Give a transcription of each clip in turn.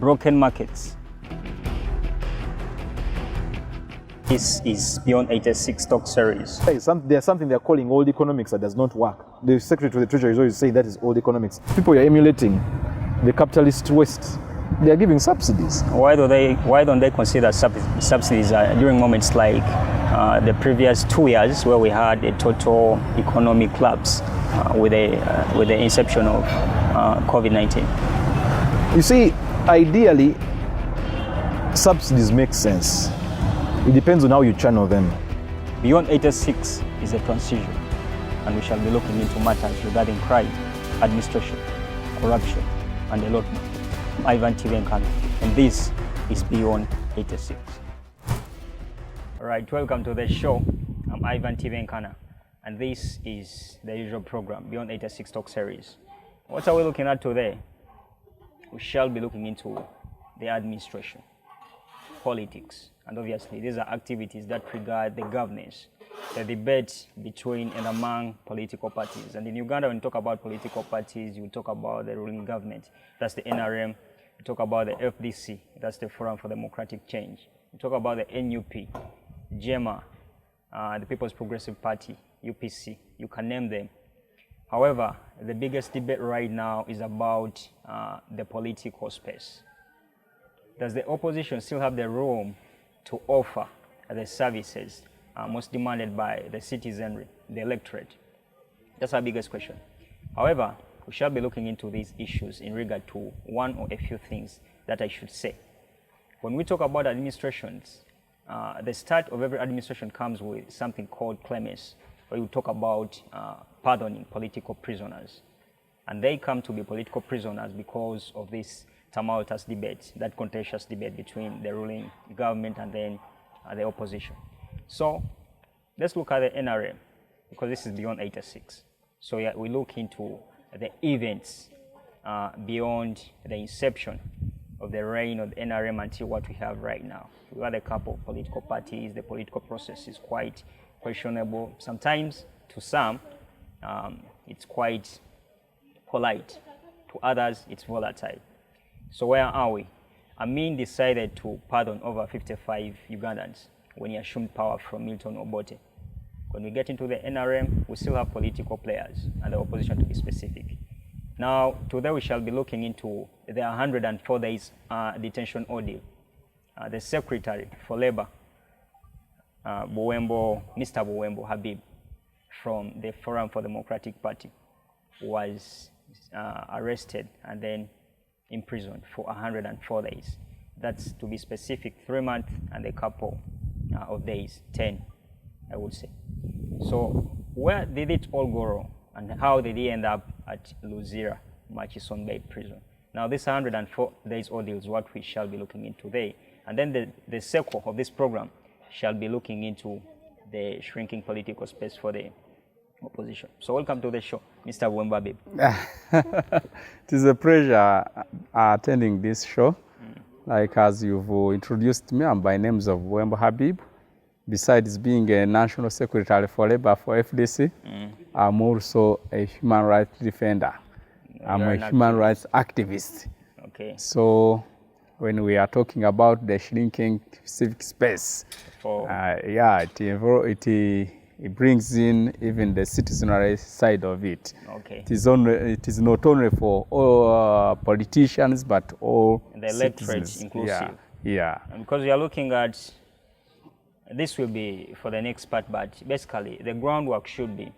broken markets. This is Beyond 86 talk series. There's something they're calling old economics that does not work. The Secretary to the Treasury is always saying that is old economics. People are emulating the capitalist West. They are giving subsidies. Why don't they consider subsidies during moments like the previous 2 years where we had a total economic collapse with the inception of COVID-19? You see, ideally, subsidies make sense. It depends on how you channel them. Beyond 86 is a transition, and we shall be looking into matters regarding crime, administration, corruption, and a lot more. I'm Ivan Tivenkana, and this is Beyond 86. All right, welcome to the show. I'm Ivan Tivenkana, and this is the usual program, Beyond 86 Talk Series. What are we looking at today? We shall be looking into the administration, politics, and obviously these are activities that regard the governance, the debate between and among political parties. And in Uganda, when you talk about political parties, you talk about the ruling government, that's the NRM. You talk about the FDC, that's the Forum for Democratic Change. You talk about the NUP, JEMA, the People's Progressive Party, UPC, you can name them. However, the biggest debate right now is about the political space. Does the opposition still have the room to offer the services most demanded by the citizenry, the electorate? That's our biggest question. However, we shall be looking into these issues in regard to one or a few things that I should say. When we talk about administrations, the start of every administration comes with something called clemency, where you talk about pardoning political prisoners. And they come to be political prisoners because of this tumultuous debate, that contentious debate between the ruling government and then the opposition. So let's look at the NRM, because this is Beyond 86. So yeah, we look into the events beyond the inception of the reign of the NRM until what we have right now. We had a couple of political parties. The political process is quite questionable. Sometimes, to some, it's quite polite. To others, it's volatile. So where are we? Amin decided to pardon over 55 Ugandans when he assumed power from Milton Obote. When we get into the NRM, we still have political players and the opposition, to be specific. Now, today we shall be looking into the 104 days detention ordeal. The Secretary for Labor, Mr. Buwembo Habib, from the Forum for Democratic Party, was arrested and then imprisoned for 104 days. That's, to be specific, 3 months and a couple of days, 10, I would say. So where did it all go wrong, and how did he end up at Luzira, Murchison Bay prison? Now, this 104 days ordeal is what we shall be looking into today. And then the sequel of this program shall be looking into the shrinking political space for the opposition. So welcome to the show, Mr. Buwembo Habib. It is a pleasure attending this show. Like as you've introduced me, I'm by names of Buwembo Habib. Besides being a National Secretary for Labor for FDC, I'm also a human rights defender. I'm a human rights activist. Okay. So when we are talking about the shrinking civic space, it brings in even the citizenry side of it. Okay. It is not only for all politicians, but all the electorate inclusive. Yeah. And because we are looking at, this will be for the next part, but basically the groundwork should be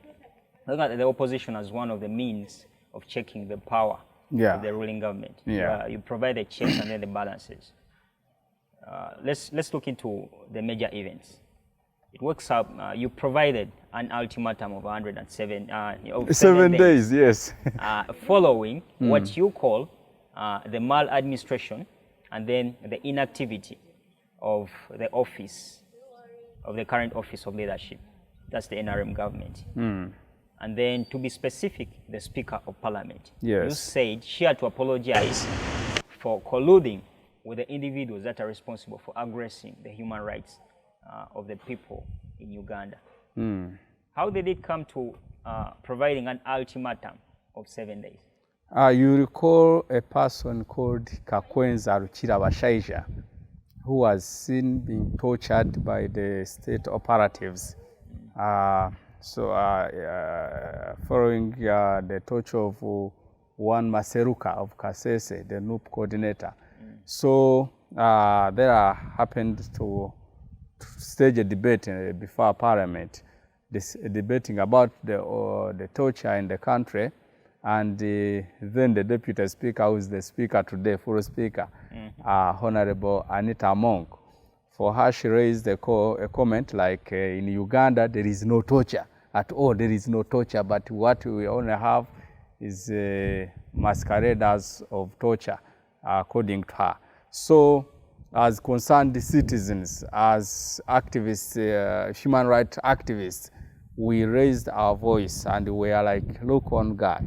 look at the opposition as one of the means of checking the power of the ruling government. Yeah. You provide the checks and then the balances. Let's look into the major events. It works out. You provided an ultimatum of 107 7 days, yes. Following what you call the maladministration and then the inactivity of the office, of the current office of leadership. That's the NRM government. And then, to be specific, the Speaker of Parliament. Yes. You said she had to apologize for colluding with the individuals that are responsible for aggressing the human rights of the people in Uganda. How did it come to providing an ultimatum of 7 days? You recall a person called Kakwenza Luzira Bashaija, who was seen being tortured by the state operatives. Following the torture of one Maseruka of Kasese, the NUP coordinator. So there happened to stage a debate before Parliament, debating about the torture in the country, and then the Deputy Speaker, who is the Speaker today, full Speaker, Honorable Anita Monk, for her she raised a comment like in Uganda there is no torture at all, there is no torture, but what we only have is masqueraders of torture, according to her. So, as concerned citizens, as activists, human rights activists, we raised our voice and we are like, look on guy,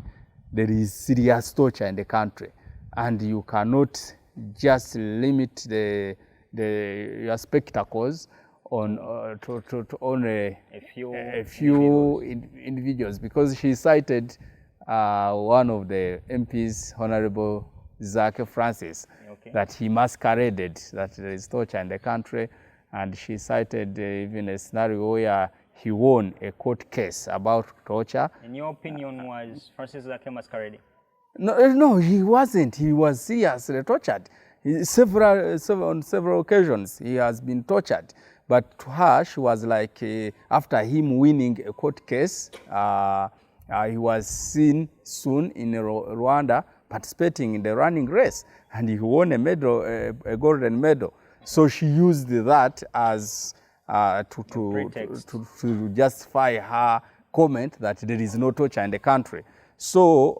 there is serious torture in the country, and you cannot just limit your spectacles on only a few individuals, because she cited one of the MPs, Honorable Zake Francis, that he masqueraded, that there is torture in the country, and she cited even a scenario where he won a court case about torture. In your opinion, was Francis Zake masquerading? No, he wasn't. He was seriously tortured. On several occasions, he has been tortured. But to her, she was like, after him winning a court case, he was seen soon in Rwanda participating in the running race, and he won a medal, a golden medal. So she used that as to justify her comment that there is no torture in the country. So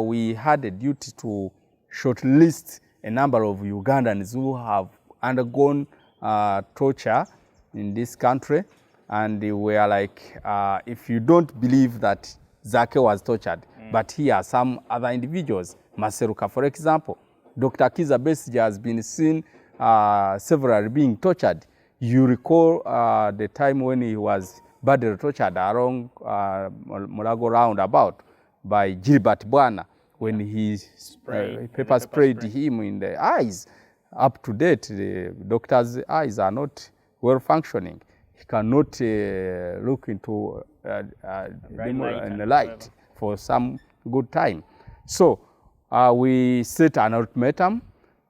we had a duty to shortlist a number of Ugandans who have undergone torture in this country, and we are like, if you don't believe that Zake was tortured, but here are some other individuals, Maseruka, for example, Dr. Kiza Besigye has been seen severally being tortured. You recall the time when he was badly tortured along Mulago roundabout by Gilbert Bwana, when he pepper sprayed him in the eyes. Up to date, the doctor's eyes are not well functioning. He cannot look into the light for some good time. So we set an ultimatum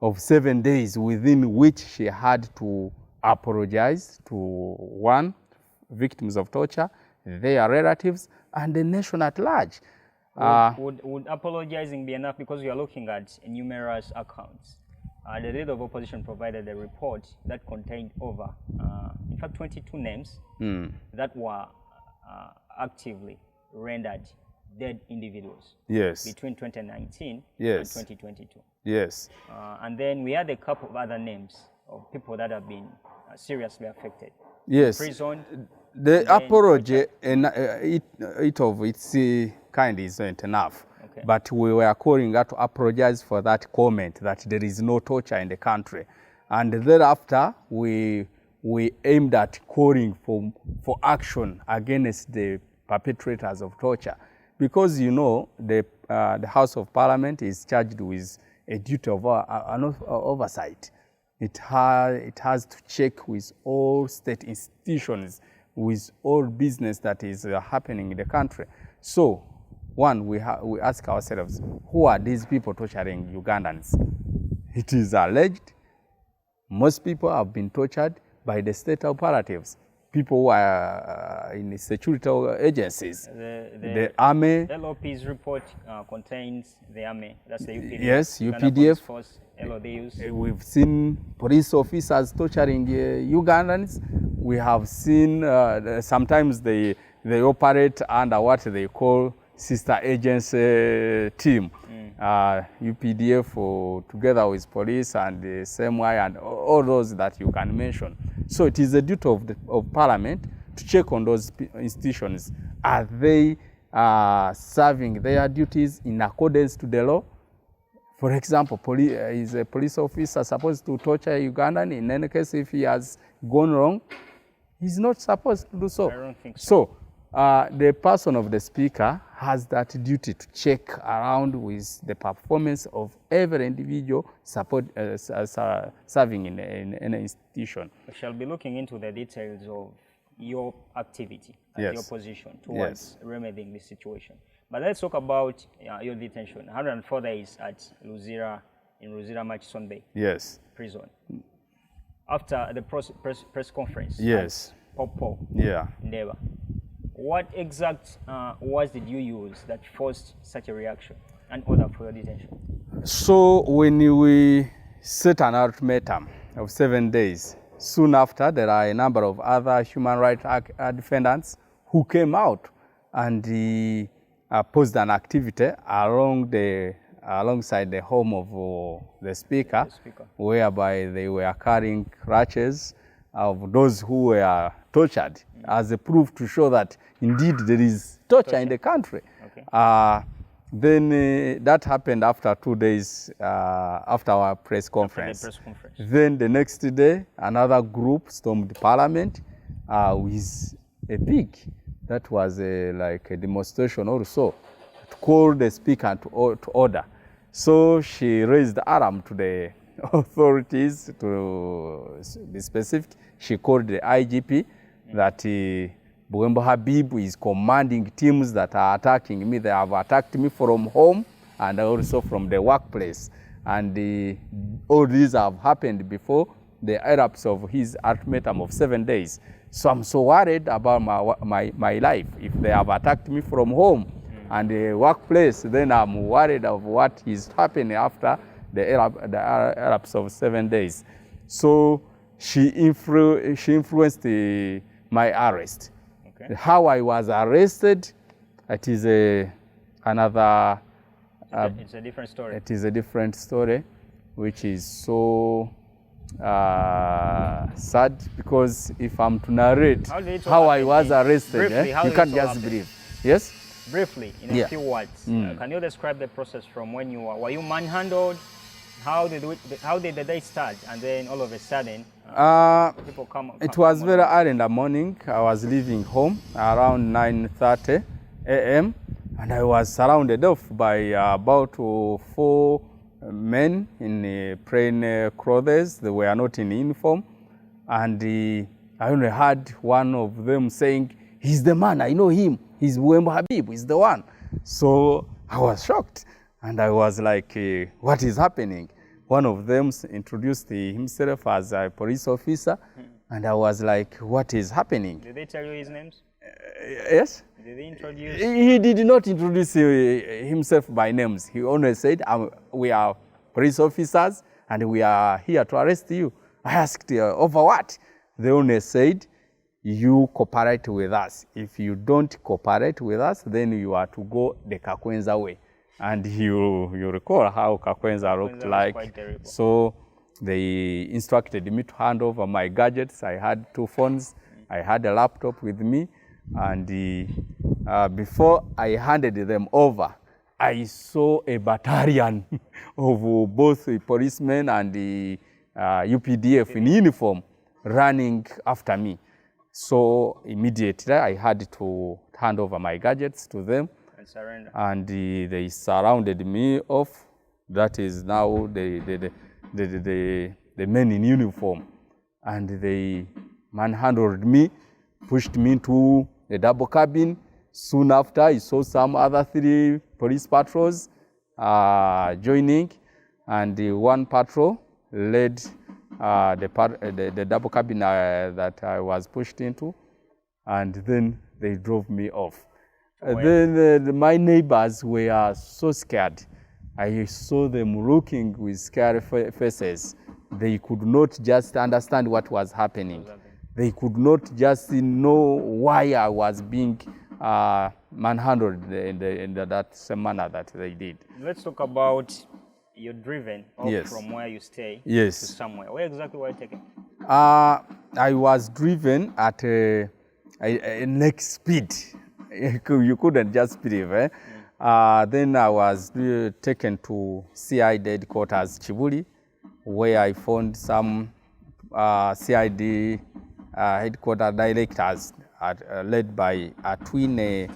of 7 days within which she had to apologize to one, victims of torture, their relatives, and the nation at large. Would apologizing be enough? Because we are looking at numerous accounts. The leader of opposition provided a report that contained over, in fact, 22 names that were actively rendered dead individuals between 2019 and 2022. Yes. And then we had a couple of other names of people that have been seriously affected. Yes. Imprisoned. The apology, of its kind isn't enough. Okay. But we were calling her to apologize for that comment that there is no torture in the country. And thereafter, we aimed at calling for action against the perpetrators of torture. Because, you know, the House of Parliament is charged with a duty of oversight. It has to check with all state institutions, with all business that is happening in the country. So, one, we ask ourselves, who are these people torturing Ugandans? It is alleged most people have been tortured by the state operatives, people who are in the security agencies, the army. LOP's report contains the army, that's the UPDF. Yes, UPDF. Force, LODUs. We've seen police officers torturing Ugandans. We have seen sometimes they operate under what they call sister agency team. UPDF together with police and the SMY and all those that you can mention. So it is the duty of Parliament to check on those institutions. Are they serving their duties in accordance to the law? For example, is a police officer supposed to torture a Ugandan? In any case, if he has gone wrong, he's not supposed to do so. I don't think so. So the person of the speaker has that duty to check around with the performance of every individual serving in an institution. We shall be looking into the details of your activity and Yes. your position towards Yes. remedying this situation. But let's talk about your detention. 104 days at Luzira, in Luzira Murchison Bay Yes. prison. After the press conference. Yes. Popo. Yeah. Never. What exact words did you use that forced such a reaction and order for your detention? So when we set an ultimatum of 7 days, soon after there are a number of other human rights defendants who came out and posed an activity alongside the home of the speaker, whereby they were carrying crutches of those who were tortured as a proof to show that indeed there is torture in the country. Okay. Then that happened after 2 days after our press conference. After the press conference. Then the next day, another group stormed Parliament with a pig. That was like a demonstration also to call the speaker to order. So she raised the alarm to the authorities. To be specific, she called the IGP that Buembo Habib is commanding teams that are attacking me. They have attacked me from home and also from the workplace. And all these have happened before the erupts of his ultimatum of 7 days. So I'm so worried about my life. If they have attacked me from home and the workplace, then I'm worried of what is happening after the erupts of 7 days. So she influenced my arrest. Okay. How I was arrested, it is another. It's a different story. It is a different story, which is so sad, because if I'm to narrate how I was arrested, briefly, you can't just believe. Yes? Briefly, in a few words, can you describe the process from when you were you manhandled? How did the day start? And then all of a sudden, people come. It was very early in the morning. I was leaving home around 9:30 a.m. and I was surrounded off by about 4 men in plain clothes. They were not in uniform, and I only heard one of them saying, "He's the man, I know him. He's Buembo Habib, he's the one." So I was shocked, and I was like, what is happening? One of them introduced himself as a police officer, and I was like, what is happening? Did they tell you his names? Yes? Did they introduce? He did not introduce himself by names. He only said, we are police officers and we are here to arrest you. I asked, over what? They only said, you cooperate with us. If you don't cooperate with us, then you are to go the Kakwenza way. And you recall how Kakwenza looked like. So they instructed me to hand over my gadgets. I had 2 phones. I had a laptop with me. And before I handed them over, I saw a battalion of both the policemen and the UPDF in uniform running after me. So immediately I had to hand over my gadgets to them. And surrender. And they surrounded me off. That is now the men in uniform. And they manhandled me, pushed me into the double cabin. Soon after, I saw some other 3 police patrols joining, and one patrol led the double cabin that I was pushed into, and then they drove me off. Then my neighbors were so scared. I saw them looking with scary faces. They could not just understand what was happening. They could not just know why I was being manhandled in that same manner that they did. Let's talk about you're driven off Yes. from where you stay Yes. to somewhere. Where exactly were you taken? I was driven at a neck speed. You couldn't just believe. Then I was taken to CID headquarters, Chibuli, where I found some CID headquarters directors led by Atwine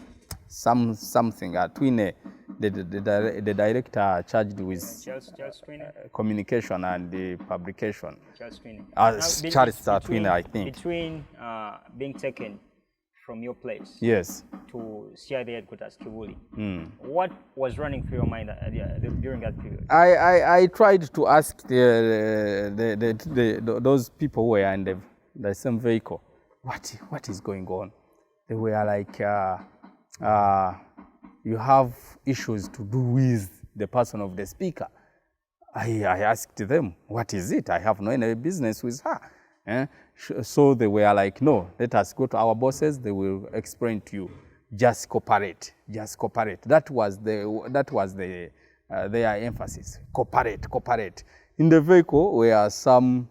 something. Atwine, the director charged with communication and the publication. Charles Twine. Charles Atwine, I think. Between being taken from your place, yes, to CID headquarters, Kivuli, what was running through your mind during that period? I tried to ask those people who were in the same vehicle, what is going on? They were like, you have issues to do with the person of the speaker. I asked them, what is it? I have no any business with her. So they were like, no, let us go to our bosses. They will explain to you. Just cooperate. Just cooperate. That was their emphasis. Cooperate. In the vehicle were some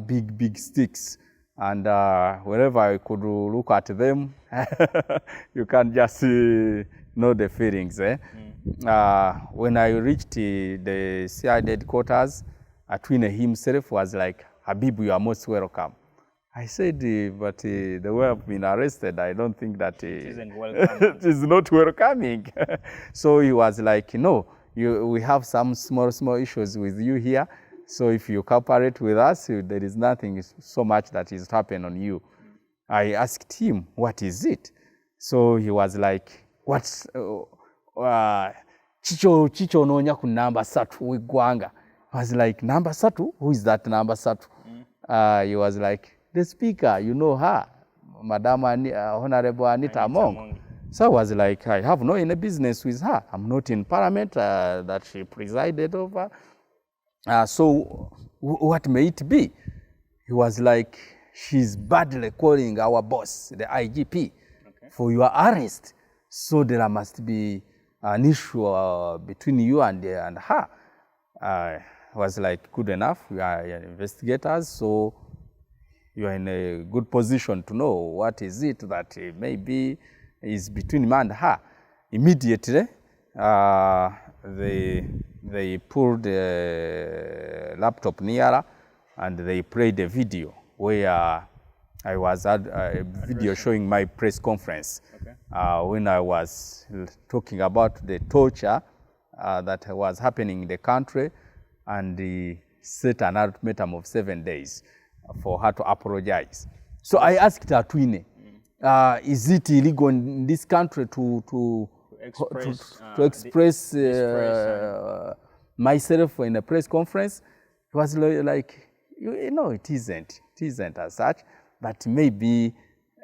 big sticks, and wherever I could look at them, you can just know the feelings. When I reached the CID headquarters, Atwine himself was like, Habib, you are most welcome. I said, but the way I've been arrested, I don't think that it isn't welcoming. it is not welcoming. So he was like, no, we have some small issues with you here. So if you cooperate with us, there is nothing so much that is happening on you. I asked him, what is it? So he was like, what's Chicho nonya ku number satu wigwanga. I was like, number satu? Who is that number satu? He was like, the speaker, you know her, Madam Honorable Anita Among. So I was like, I have no any business with her. I'm not in parliament that she presided over. So what may it be? He was like, she's badly calling our boss, the IGP, for your arrest. So there must be an issue between you and her. I was like, good enough, we are investigators, so you are in a good position to know what is it that maybe is between me and her. Immediately, they pulled the laptop nearer and they played a video where I was at a video showing my press conference when I was talking about the torture that was happening in the country, and set an ultimatum of 7 days for her to apologize. So I asked Atwine, is it illegal in this country to express myself in a press conference? He was like, you know, it isn't as such, but maybe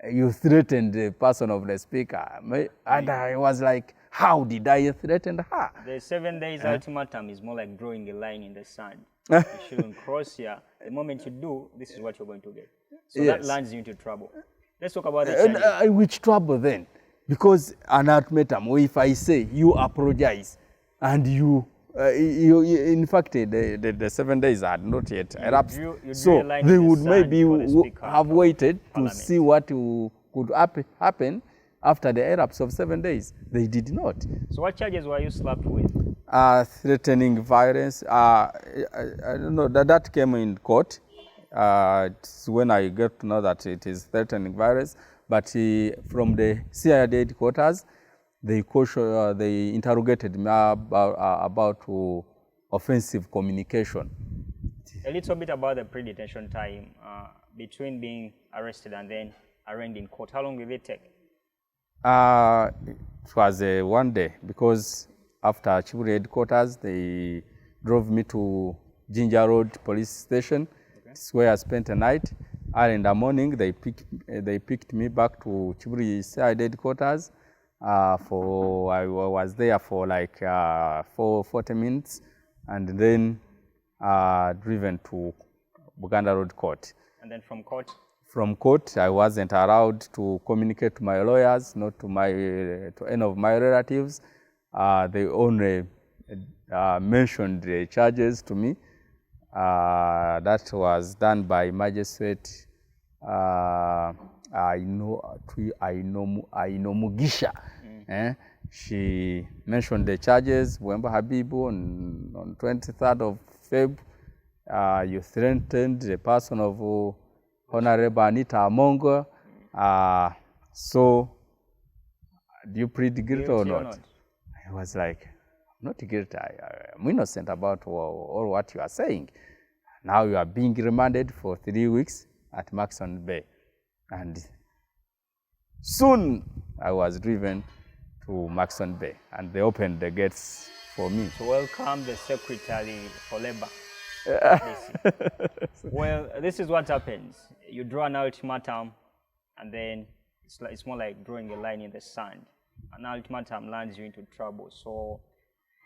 you threatened the person of the speaker. And I was like, how did I threaten her? The 7 days ultimatum is more like drawing a line in the sand. You shouldn't cross here. The moment you do, this is what you're going to get. So that lands you into trouble. Let's talk about the charges. Which trouble then? Because an ultimatum, if I say you apologize and you in fact, the 7 days had not yet elapsed. So they would maybe have waited to see what could happen after the elapse of 7 days. They did not. So what charges were you slapped with? Threatening violence. I don't know, that came in court. It's when I get to know that it is threatening violence. But from the CID headquarters, they interrogated me about offensive communication. A little bit about the pre-detention time between being arrested and then arraigned in court. How long did it take? It was 1 day, because after Chiburi headquarters, they drove me to Jinja Road police station. It's where I spent a night. Early in the morning, they picked me back to Chiburi CID headquarters. I was there for like 40 minutes, and then driven to Buganda Road Court. And then from court? From court, I wasn't allowed to communicate to my lawyers, not to any of my relatives. They only mentioned the charges to me. That was done by Magistrate I know Mugisha. She mentioned the charges. Wemba Habibu on 23rd of Feb. You threatened the person of Honorable Anita Amongo. So, do you plead guilty or Guilty or not? not? I was like, I'm not guilty. I'm innocent about all what you are saying. Now you are being remanded for 3 weeks at Maxon Bay. And soon I was driven to Maxon Bay, and they opened the gates for me. To welcome the Secretary for Labor. Well, this is what happens. You draw an ultimatum, and then it's more like drawing a line in the sand. An ultimatum lands you into trouble. So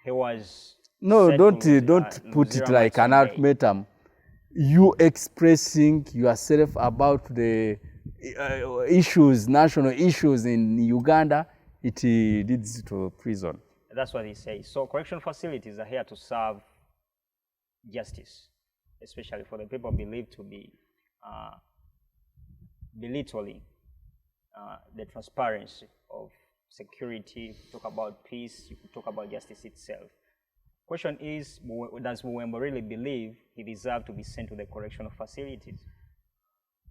he was. No, set don't to, put it Luzira like an Maxon Bay. ultimatum. You expressing yourself about the issues, national issues in Uganda, it leads to prison. That's what he says. So correction facilities are here to serve justice, especially for the people believed to be belittling the transparency of security. You talk about peace, you could talk about justice itself. Question is, does Muwembo really believe he deserved to be sent to the correctional facilities?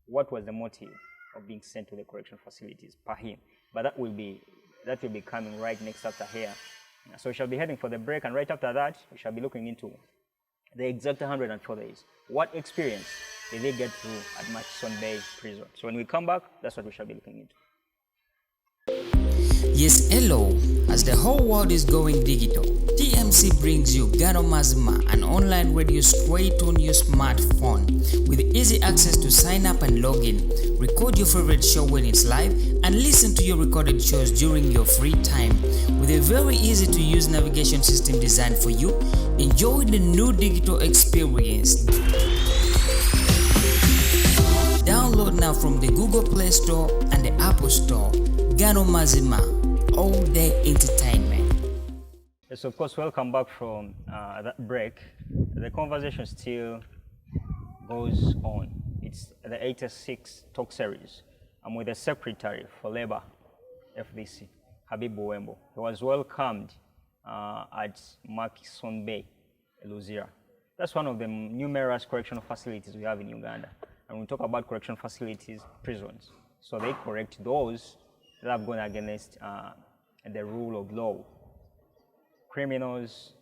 What was the motive of being sent to the correctional facilities per him? But that will be coming right next after here. So we shall be heading for the break, and right after that, we shall be looking into the exact 104 days. What experience did they get through at Maxon Bay prison? So when we come back, that's what we shall be looking into. Yes, hello. As the whole world is going digital, TMC brings you Gano Mazima, an online radio straight on your smartphone with easy access to sign up and log in, record your favorite show when it's live, and listen to your recorded shows during your free time. With a very easy to use navigation system designed for you, enjoy the new digital experience. Download now from the Google Play Store and the Apple Store. Gano Mazima, all day entertainment. Yes, of course, welcome back from that break. The conversation still goes on. It's the 86 talk series. I'm with the Secretary for Labor, FDC, Habib Muwembo. He was welcomed at Maxon Bay, Luzira. That's one of the numerous correctional facilities we have in Uganda. And when we talk about correctional facilities, prisons. So they correct those that have gone against the rule of law. Criminals,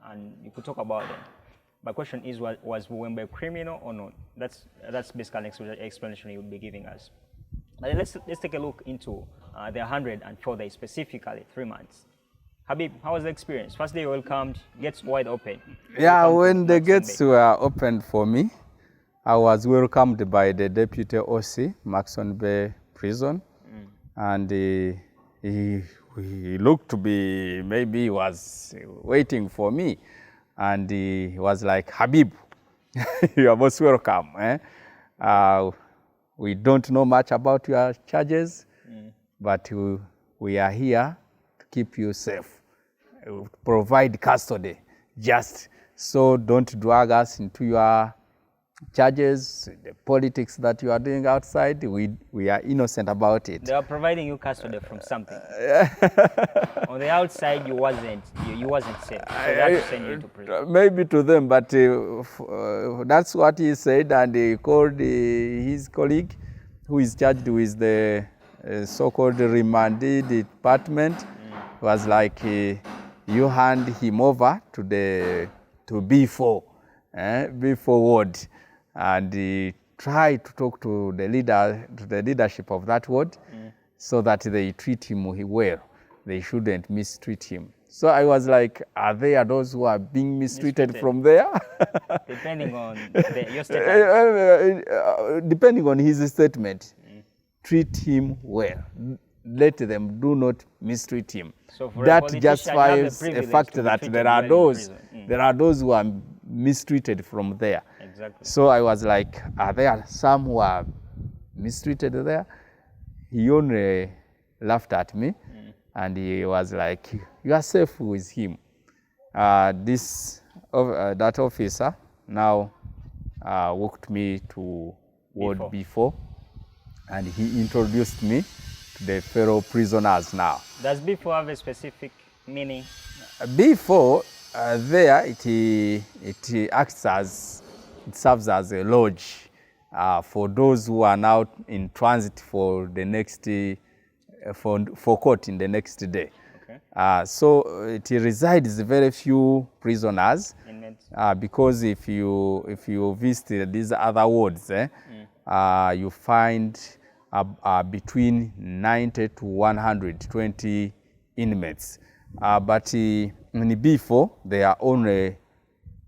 and you could talk about them. My question is, was Muwembo a criminal or not? That's basically an explanation you would be giving us. But let's take a look into the 104 days, specifically 3 months. Habib, how was the experience? First day you welcomed, gates wide open. Yeah, when the gates were opened for me, I was welcomed by the Deputy OC, Maxon Bay Prison. And he looked to be, maybe he was waiting for me. And he was like, Habib, you are most welcome. We don't know much about your charges, but we are here to keep you safe, provide custody, just so don't drag us into your charges, the politics that you are doing outside. We are innocent about it. They are providing you custody from something. On the outside, you wasn't safe. So they had to send you to prison. Maybe to them, but that's what he said, and he called his colleague, who is charged with the so-called remanded department. Was like, you hand him over to B4, B4 ward. And he tried to talk to the leadership of that ward, so that they treat him well. They shouldn't mistreat him. So I was like, are there those who are being mistreated from there? Depending on your statement. Depending on his statement, treat him well. Let them do not mistreat him. So for that justifies the fact that there are those who are mistreated from there. Exactly. So I was like, are there some who are mistreated there? He only laughed at me, and he was like, you are safe with him. That officer now walked me to Ward B4, and he introduced me to the fellow prisoners now. Does B4 have a specific meaning? B4, there it acts as, it serves as a lodge for those who are now in transit for the next for court in the next day. Okay. So it resides very few prisoners. Inmates. Because if you visit these other wards, you find between 90 to 120 inmates. But in B4, there are only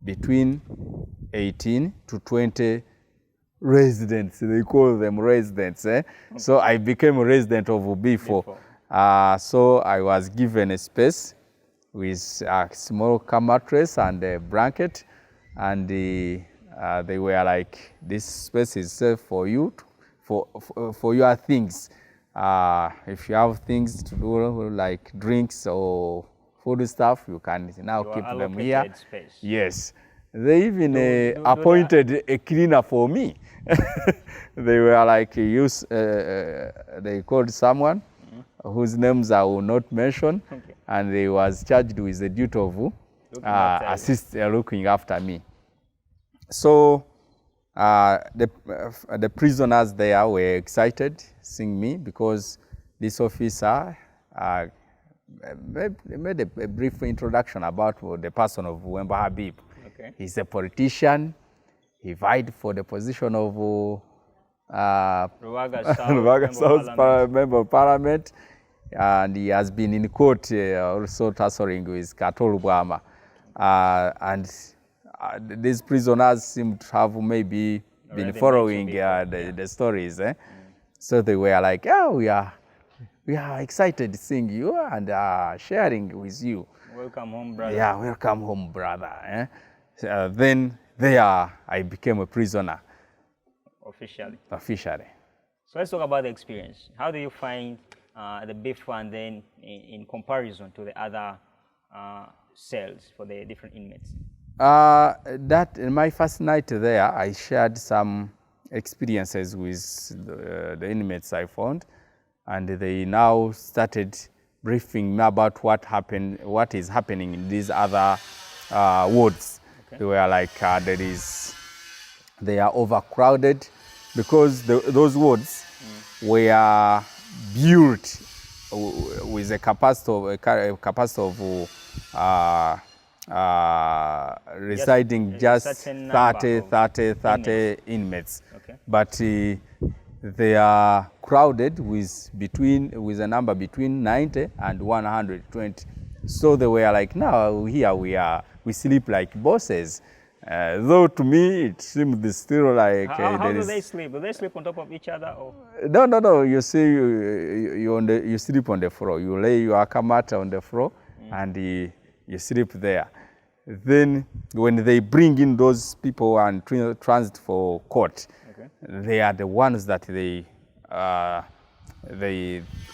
between 18 to 20 residents. They call them residents. Okay. So I became a resident of B4. So I was given a space with a small mattress and a blanket, and they were like, this space is safe for you, for your things. If you have things to do like drinks or food stuff, you can now keep them here. Space. Yes. They even appointed a cleaner for me. They were like, they called someone whose names I will not mention, and they was charged with the duty of looking after me. So the prisoners there were excited seeing me because this officer made a brief introduction about the person of Wemba Habib. Okay. He's a politician. He vied for the position of Ruwaga South Member of Parliament, and he has been in court also tussling with Katolu Bwama. And these prisoners seem to have maybe been following the stories. So they were like, oh, we are excited seeing you and sharing with you. Welcome home, brother. Yeah, welcome home, brother. Then there I became a prisoner. Officially. So let's talk about the experience. How do you find the B4 and then in comparison to the other cells for the different inmates? That in my first night there, I shared some experiences with the inmates I found, and they now started briefing me about what is happening in these other wards. Okay. They were like, they are overcrowded because those wards were built with a capacity of residing just 30 inmates. Okay. But they are crowded with a number between 90 and 120. So they were like, now here we sleep like bosses. Though to me it seemed still like how do they sleep? Do they sleep on top of each other? Or? No. You see, you sleep on the floor. You lay your kamat on the floor and you sleep there. Then when they bring in those people and transit for court, they are the ones that they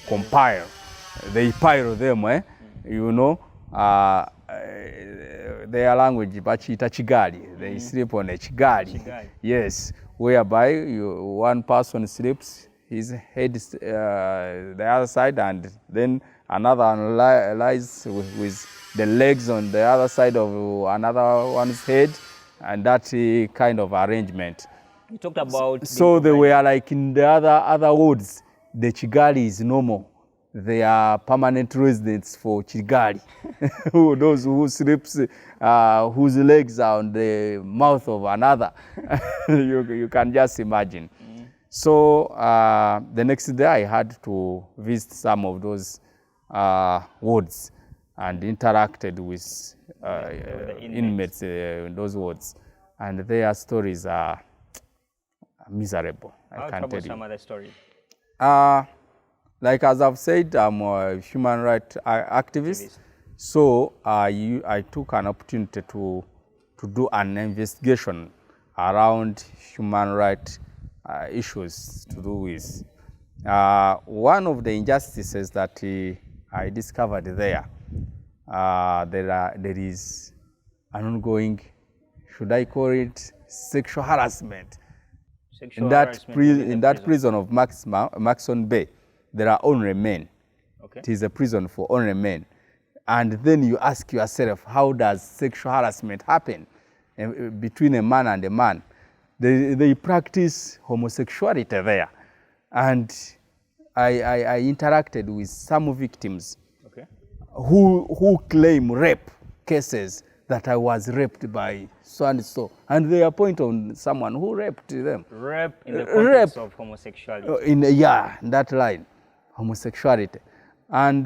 compile. They pile them, you know. Their language, Bachita Chigali. They sleep on a Chigali. Yes, whereby one person sleeps, his head is the other side, and then another lies with the legs on the other side of another one's head, and that kind of arrangement. You talked about... So they were like in the other wards, the Chigali is normal. They are permanent residents for Chigali. Those who sleeps, whose legs are on the mouth of another. You can just imagine. So the next day I had to visit some of those wards and interacted with inmates in those wards. And their stories are miserable. I can't tell you. Some of the stories? Like as I've said, I'm a human rights activist. So I took an opportunity to do an investigation around human rights issues to do with. One of the injustices that I discovered there is an ongoing, should I call it, sexual harassment. In that prison of Maxon Bay, there are only men. Okay. It is a prison for only men. And then you ask yourself, how does sexual harassment happen between a man and a man? They practice homosexuality there. And I interacted with some victims Okay. who claim rape cases, that I was raped by so and so, and they point on someone who raped them. Rape in the context of homosexuality. In that line, homosexuality, and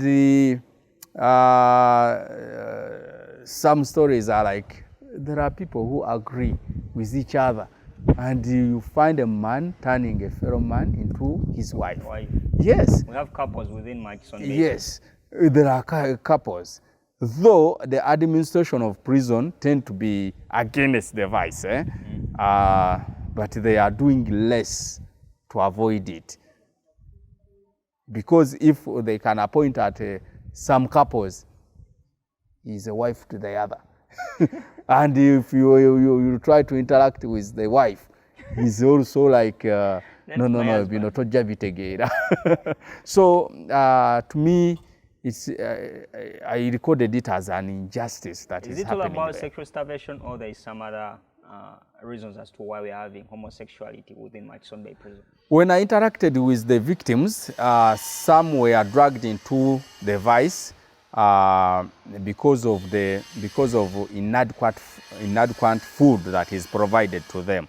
some stories are like, there are people who agree with each other, and you find a man turning a fellow man into his wife. Yes. We have couples within Murchison Bay. Yes, there are couples. Though the administration of prison tend to be against the vice, but they are doing less to avoid it. Because if they can appoint at some couples, is a wife to the other. And if you try to interact with the wife, he's also like, no, Bino tojja bitegeera. So to me, it's, I recorded it as an injustice that is happening. Is it all about sexual starvation, or there is some other reasons as to why we are having homosexuality within Murchison Bay Prison? When I interacted with the victims, some were dragged into the vice because of inadequate food that is provided to them.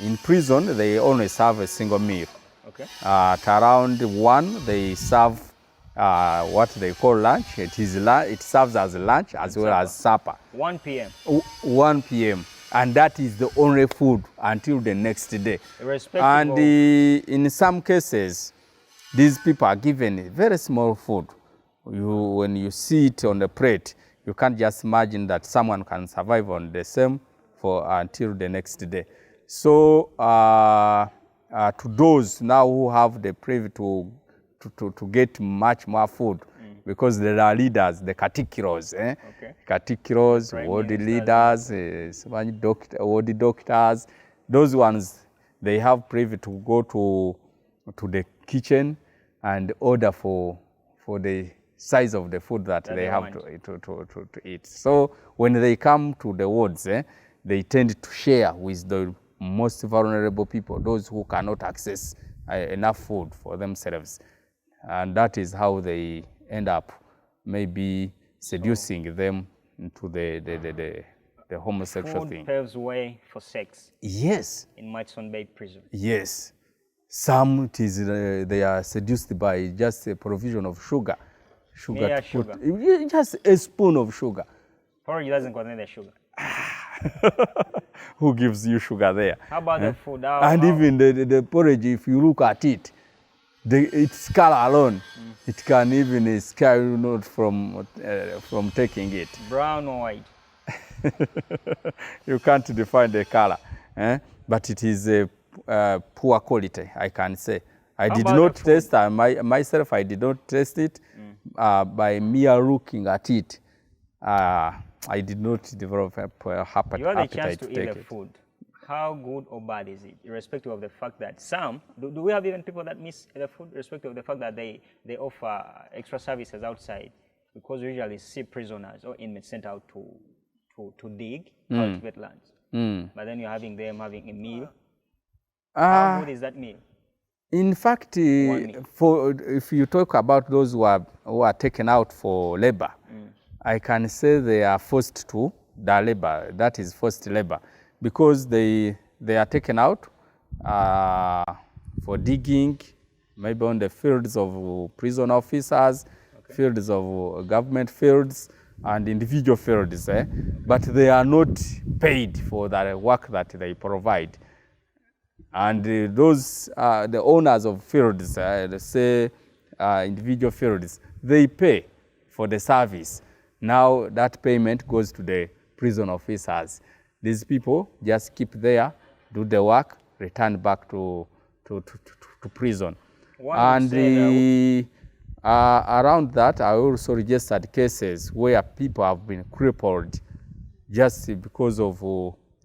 In prison, they only serve a single meal. Okay. At around 1, they serve what they call lunch. It serves as lunch as well as supper. 1 p.m. 1 p.m. And that is the only food until the next day. And in some cases, these people are given very small food. When you see it on the plate, you can't just imagine that someone can survive on the same until the next day. So to those now who have the privilege to get much more food, because there are leaders, the katikiros, katikiros, ward leaders, ward doctors, those ones, they have privilege to go to the kitchen and order for the size of the food that they have to eat. So when they come to the wards, they tend to share with the most vulnerable people, those who cannot access enough food for themselves. And that is how they end up maybe seducing them into the homosexual food thing. Food paves way for sex. Yes. In Murchison Bay Prison. Yes. Some it is, they are seduced by just a provision of sugar. Sugar. Just a spoon of sugar. Porridge doesn't contain the sugar. Who gives you sugar there? How about the food? Even the porridge, if you look at it, its color alone, it can even scare you not from taking it. Brown or white? You can't define the color, but it is a poor quality, I can say. I did not taste it myself. I did not taste it. By mere looking at it, I did not develop a appetite. You had a chance to eat the food. How good or bad is it, irrespective of the fact that some, do we have even people that miss the food, irrespective of the fact that they offer extra services outside? Because we usually see prisoners or inmates sent out to dig, cultivate lands. But then you're having them having a meal. How good is that meal? In fact, if you talk about those who are taken out for labor, I can say they are forced to the labor. That is forced labor, because they are taken out for digging, maybe on the fields of prison officers, fields of government fields, and individual fields. But they are not paid for the work that they provide. And those, the owners of fields, say individual fields, they pay for the service. Now that payment goes to the prison officers. These people just keep there, do the work, return back to prison. And around that, I also registered cases where people have been crippled just because of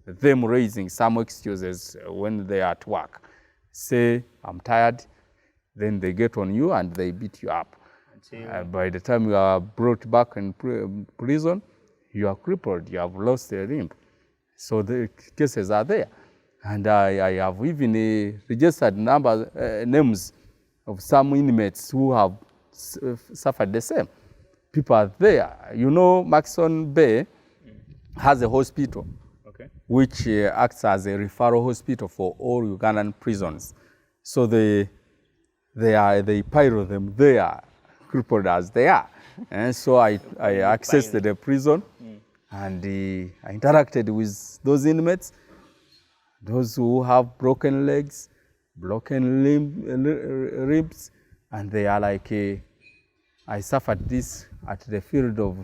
them raising some excuses when they are at work. Say, I'm tired, then they get on you and they beat you up. By the time you are brought back in prison, you are crippled, you have lost a limb. So the cases are there. And I have even registered names of some inmates who have suffered the same. People are there. You know, Maxon Bay has a hospital which acts as a referral hospital for all Ugandan prisons. So they pilot them there, crippled as they are. And so I accessed the prison and I interacted with those inmates, those who have broken legs, broken ribs, and they are like, I suffered this at the field of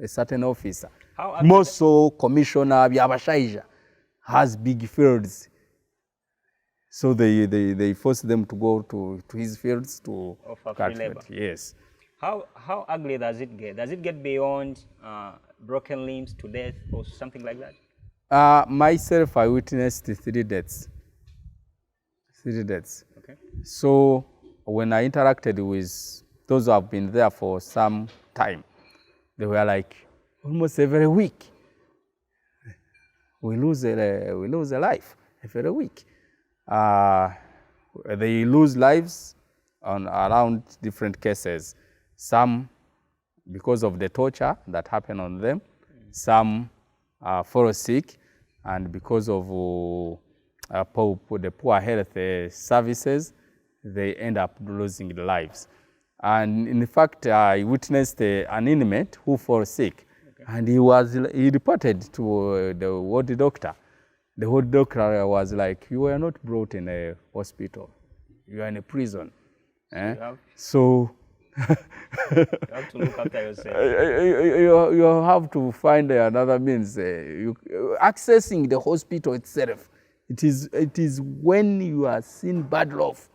a certain officer. Most so Commissioner Byabashaija has big fields. So they force them to go to his fields to offer free labor. Yes. How ugly does it get? Does it get beyond broken limbs to death or something like that? Myself, I witnessed 3 deaths. 3 deaths. Okay. So when I interacted with those who have been there for some time, they were like, almost every week, we lose a life every week. They lose lives around different cases. Some because of the torture that happened on them. Some fall sick, and because of the poor health services, they end up losing their lives. And in fact, I witnessed an inmate who fell sick, and he reported to the ward doctor. The ward doctor was like, "You were not brought in a hospital. You are in a prison." So you have to look after yourself. You have to find another means. Accessing the hospital itself, it is when you are seeing bad love.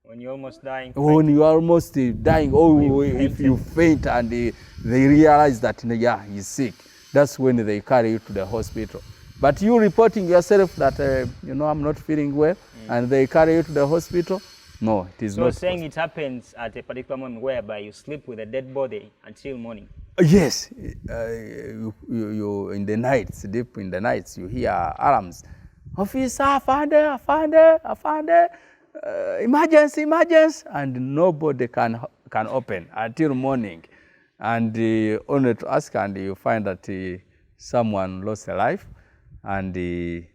When you're almost dying. When you are almost dying, or if you faint and they realize that, yeah, he's sick, that's when they carry you to the hospital. But you reporting yourself that, I'm not feeling well, and they carry you to the hospial, no, it is not. So saying it happens at a particular moment whereby you sleep with a dead body until morning? Yes. You in the nights, deep in the nights, you hear alarms. Officer, Afande, emergency, and nobody can open until morning. And only to ask, and you find that someone lost a life, and his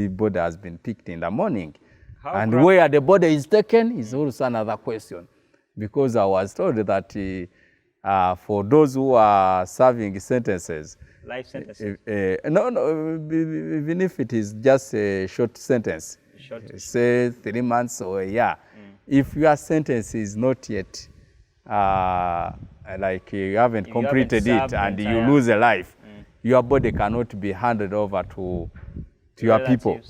body has been picked in the morning. And where the body is taken is also another question, because I was told that for those who are serving sentences, life sentences? No, even if it is just a short sentence, say 3 months or a year, if your sentence is not yet, like you haven't completed it and you lose a life, your body cannot be handed over to your people.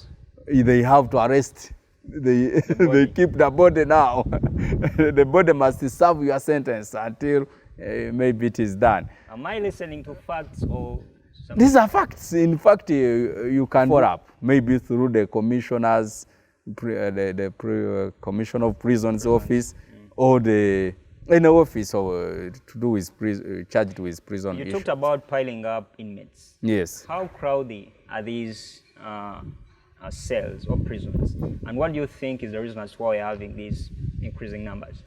They have to arrest. They keep the body now. The body must serve your sentence until maybe it is done. Am I listening to facts or something? These are facts. In fact, you can follow up maybe through the commissioner's, the commissioner of prisons office, or any office to do with charged with prison You issues. talked about piling up inmates. Yes. How crowded are these cells or prisons, and what do you think is the reason as why we're having these increasing numbers?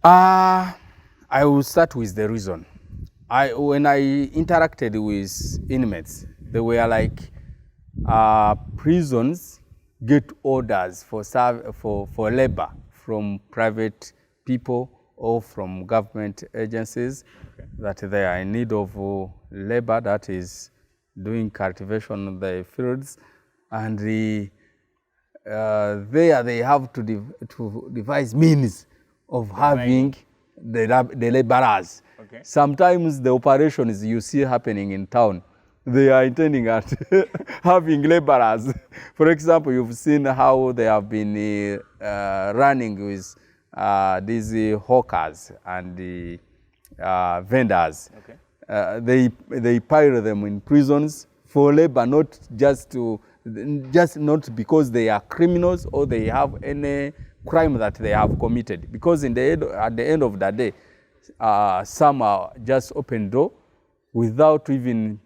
I will start with the reason. When I interacted with inmates, they were like, prisons get orders for labor from private people or from government agencies, that they are in need of labor that is doing cultivation in the fields, and there they have to devise means of having the laborers. Okay. Sometimes the operations you see happening in town, they are intending at having laborers. For example, you've seen how they have been running with these hawkers and the vendors. Okay. They pile them in prisons for labor, just not because they are criminals or they have any crime that they have committed. Because at the end of the day, some are just open door without even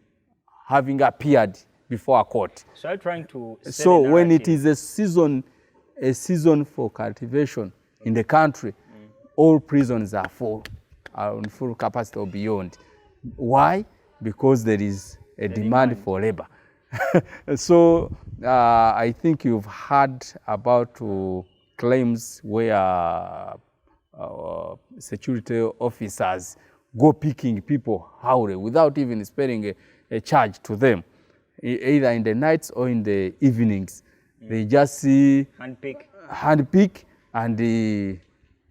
having appeared before a court. So I'm trying to. So when it is a season a season for cultivation in the country, all prisons are on full capacity or beyond. Why? Because there is a demand for labor. So I think you've heard about claims where security officers go picking people howdy without even sparing a charge to them, either in the nights or in the evenings. They just see handpick and they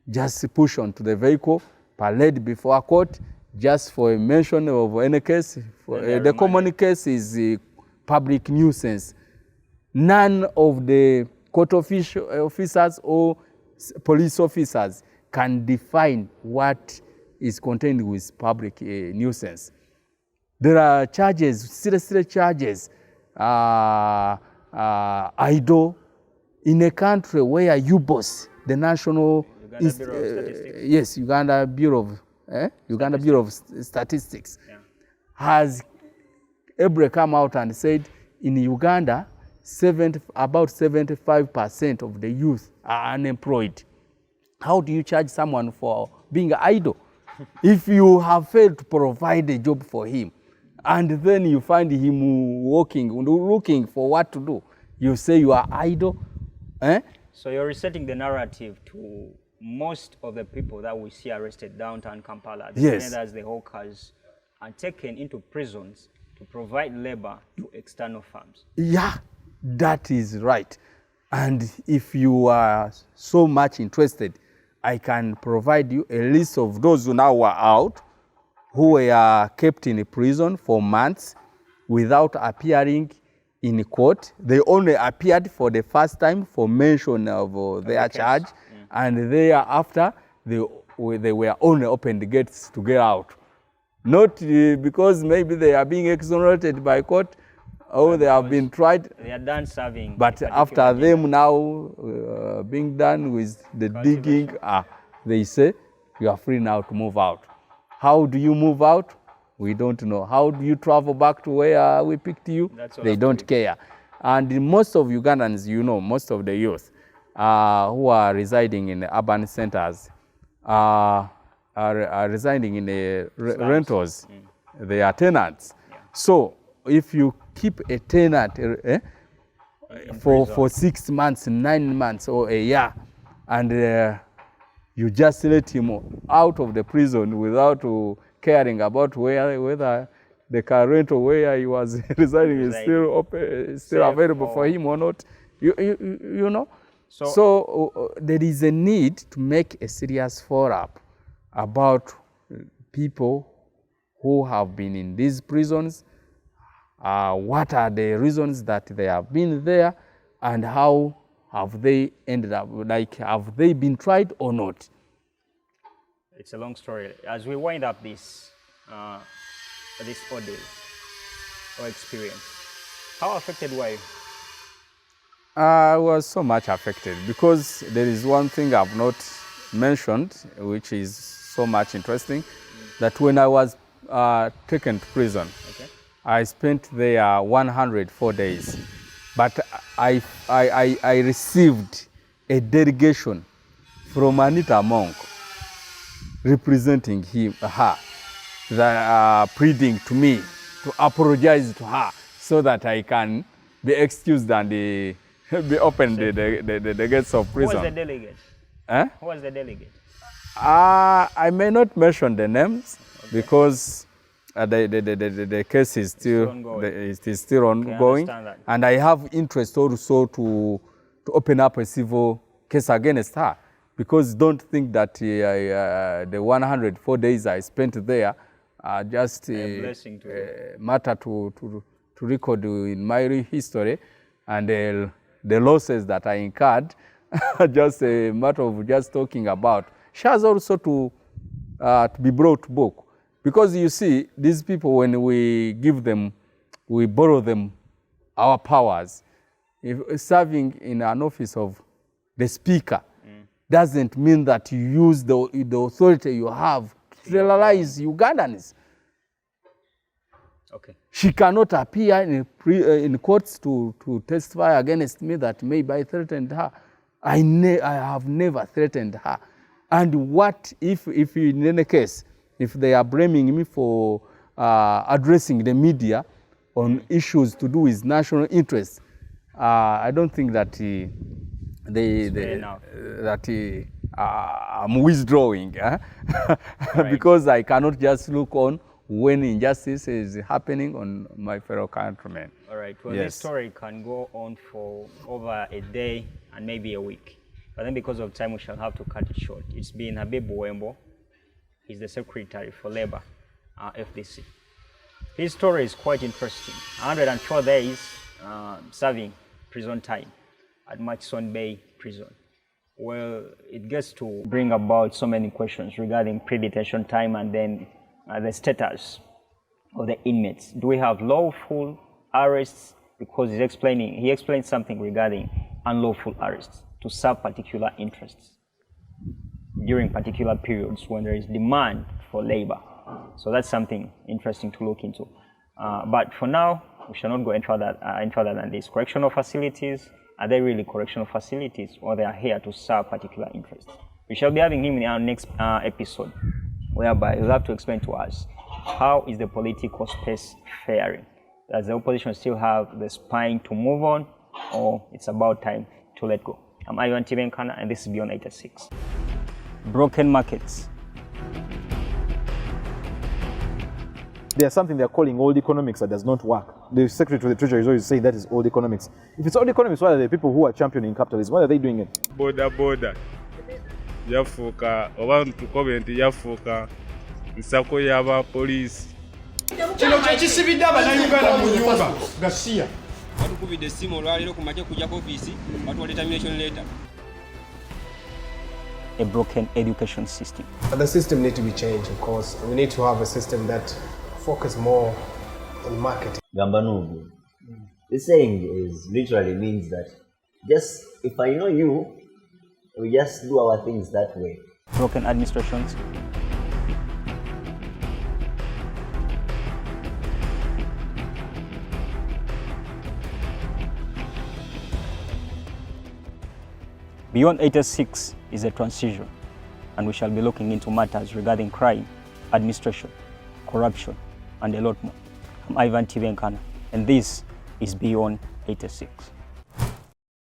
just push onto the vehicle, parade before a court, just for a mention of any case. The common case is public nuisance. None of the court officers or police officers can define what is contained with public nuisance. There are charges, serious charges, idle, in a country where UBOS, the National Uganda Bureau of Statistics, has come out and said in Uganda, about 75% of the youth are unemployed. How do you charge someone for being idle? If you have failed to provide a job for him, and then you find him looking for what to do, you say you are idle? So you're resetting the narrative to most of the people that we see arrested downtown Kampala, the vendors, the hawkers, are taken into prisons to provide labor to external firms. Yeah, that is right. And if you are so much interested, I can provide you a list of those who now are out, who were kept in prison for months without appearing in court. They only appeared for the first time for mention of their charge, and thereafter they were only opened the gates to get out. Not because maybe they are being exonerated by court or they have been tried. They are done serving. But after them now being done with the digging, they say you are free now to move out. How do you move out? We don't know. How do you travel back to where we picked you? They don't care. And most of Ugandans, most of the youth who are residing in the urban centers are residing in the rentals. They are tenants. So if you keep a tenant for 6 months, 9 months, or a year, and you just let him out of the prison without caring about whether the car rental where he was residing is still available for him or not, you know. So there is a need to make a serious follow-up about people who have been in these prisons, what are the reasons that they have been there, and how have they ended up, have they been tried or not? It's a long story. As we wind up this ordeal or experience, how affected were you? I was so much affected because there is one thing I've not mentioned, which is so much interesting, that when I was taken to prison, I spent there 104 days. But I received a delegation from Anita Monk representing her, pleading to me to apologize to her so that I can be excused and be opened the gates of prison. Who was the delegate? Who was the delegate? I may not mention the names because the case is still ongoing, and I have interest also to open up a civil case against her, because don't think that the 104 days I spent there are just a matter to record in my history, and the losses that I incurred are just a matter of just talking about. She has also to be brought to book. Because you see, these people, when we give them, we borrow them our powers. If serving in an office of the speaker doesn't mean that you use the authority you have to terrorize Ugandans. Okay. She cannot appear in courts to testify against me that maybe I threatened her. I have never threatened her. And what if in any case, if they are blaming me for addressing the media on issues to do with national interests, I don't think that I'm withdrawing right. Because I cannot just look on when injustice is happening on my fellow countrymen. All right. Well, yes. This story can go on for over a day and maybe a week. But then because of time, we shall have to cut it short. It's been Habib Wembo. He's the Secretary for Labor, FDC. His story is quite interesting. 104 days serving prison time at Murchison Bay Prison. Well, it gets to bring about so many questions regarding pre-detention time and then the status of the inmates. Do we have lawful arrests? Because he explained something regarding unlawful arrests to serve particular interests during particular periods when there is demand for labor. So that's something interesting to look into. But for now, we shall not go any further than this. Correctional facilities, are they really correctional facilities, or they are here to serve particular interests? We shall be having him in our next episode, whereby he'll have to explain to us how is the political space faring. Does the opposition still have the spine to move on, or it's about time to let go? I'm Ivan Tibenkana, and this is Beyond 86. Broken markets. There's something they're calling old economics that does not work. The Secretary to the Treasury is always saying that is old economics. If it's old economics, why are the people who are championing capitalism? Why are they doing it? Boda yafuuka oba government yafuuka nsako yaba police kino kyekisibidde abannayuganda mu nyumba gasiya batukubidde essimu olwaleero ku makya kujja ku ofiisi batuwa determination letter. A broken education system. The system needs to be changed, of course. We need to have a system that focuses more on marketing. Gambanubu. The saying is literally means that just if I know you, we just do our things that way. Broken administrations. Beyond 86 is a transition, and we shall be looking into matters regarding crime, administration, corruption, and a lot more. I'm Ivan Tibenkana, and this is Beyond 86.